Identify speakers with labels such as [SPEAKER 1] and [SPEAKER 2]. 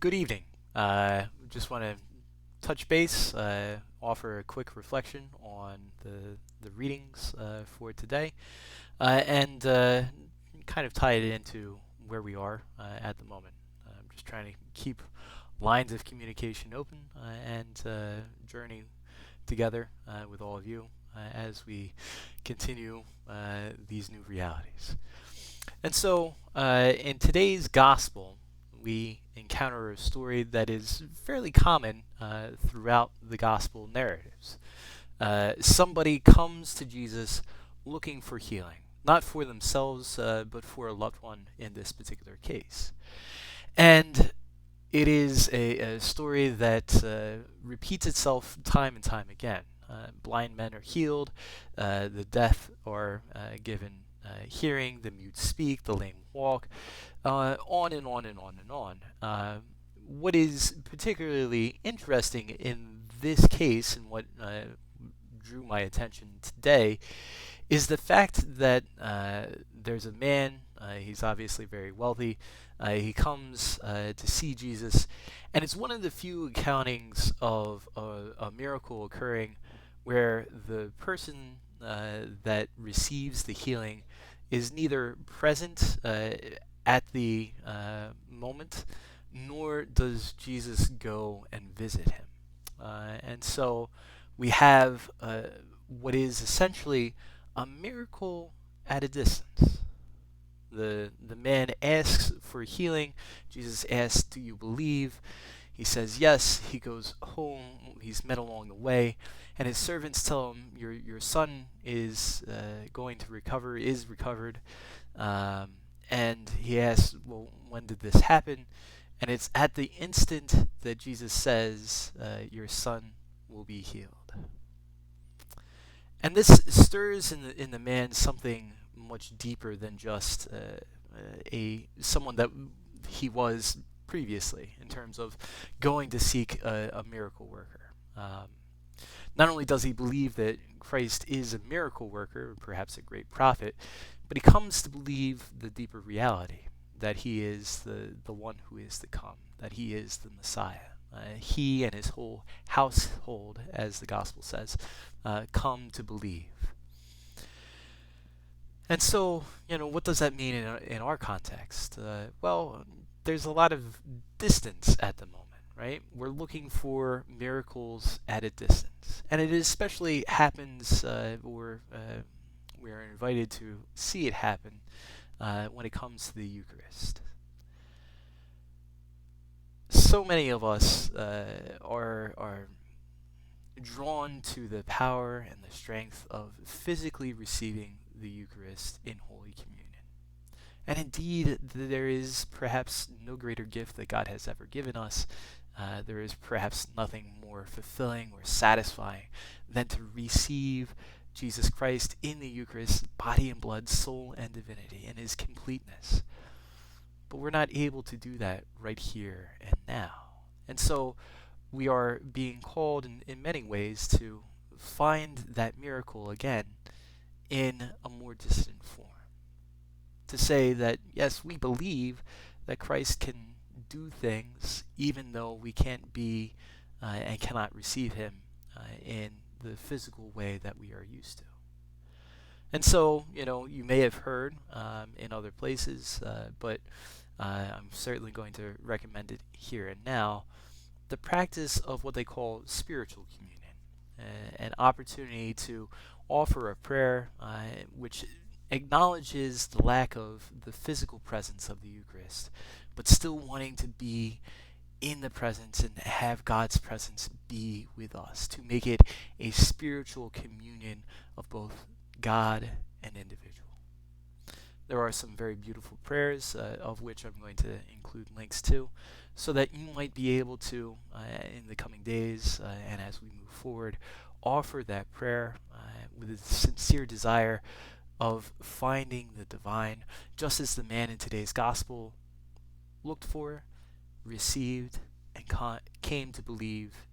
[SPEAKER 1] Good evening. Just want to touch base, offer a quick reflection on the readings for today, and kind of tie it into where we are at the moment. I'm just trying to keep lines of communication open and journey together with all of you as we continue these new realities. And so, in today's gospel, we encounter a story that is fairly common throughout the gospel narratives. Somebody comes to Jesus looking for healing, not for themselves, but for a loved one in this particular case. And it is a story that repeats itself time and time again. Blind men are healed, the deaf are given hearing, the mute speak, the lame walk, on and on and on and on. What is particularly interesting in this case, and what drew my attention today, is the fact that there's a man, he's obviously very wealthy, he comes to see Jesus, and it's one of the few accountings of a miracle occurring where the person that receives the healing is neither present at the moment, nor does Jesus go and visit him. And so we have what is essentially a miracle at a distance. The man asks for healing. Jesus asks, "Do you believe?" He says yes. He goes home. He's met along the way, and his servants tell him, "Your son is going to recover. Is recovered." And he asks, "Well, when did this happen?" And it's at the instant that Jesus says, "Your son will be healed." And this stirs in the man something much deeper than just someone that he was previously, in terms of going to seek a miracle worker. Not only does he believe that Christ is a miracle worker, perhaps a great prophet, but he comes to believe the deeper reality that he is the one who is to come, that he is the Messiah. He and his whole household, as the gospel says, come to believe. And so, what does that mean in our context? Well, there's a lot of distance at the moment, right? We're looking for miracles at a distance. And it especially happens, or we are invited to see it happen when it comes to the Eucharist. So many of us are drawn to the power and the strength of physically receiving the Eucharist in Holy Communion. And indeed, there is perhaps no greater gift that God has ever given us. There is perhaps nothing more fulfilling or satisfying than to receive Jesus Christ in the Eucharist, body and blood, soul and divinity, in his completeness. But we're not able to do that right here and now. And so we are being called in many ways to find that miracle again in a more distant form. To say that, yes, we believe that Christ can do things even though we can't be and cannot receive him in the physical way that we are used to. And so, you may have heard in other places, but I'm certainly going to recommend it here and now, the practice of what they call spiritual communion, an opportunity to offer a prayer which acknowledges the lack of the physical presence of the Eucharist, but still wanting to be in the presence and have God's presence be with us, to make it a spiritual communion of both God and individual. There are some very beautiful prayers, of which I'm going to include links to, so that you might be able to, in the coming days and as we move forward, offer that prayer with a sincere desire of finding the divine, just as the man in today's gospel looked for, received, and came to believe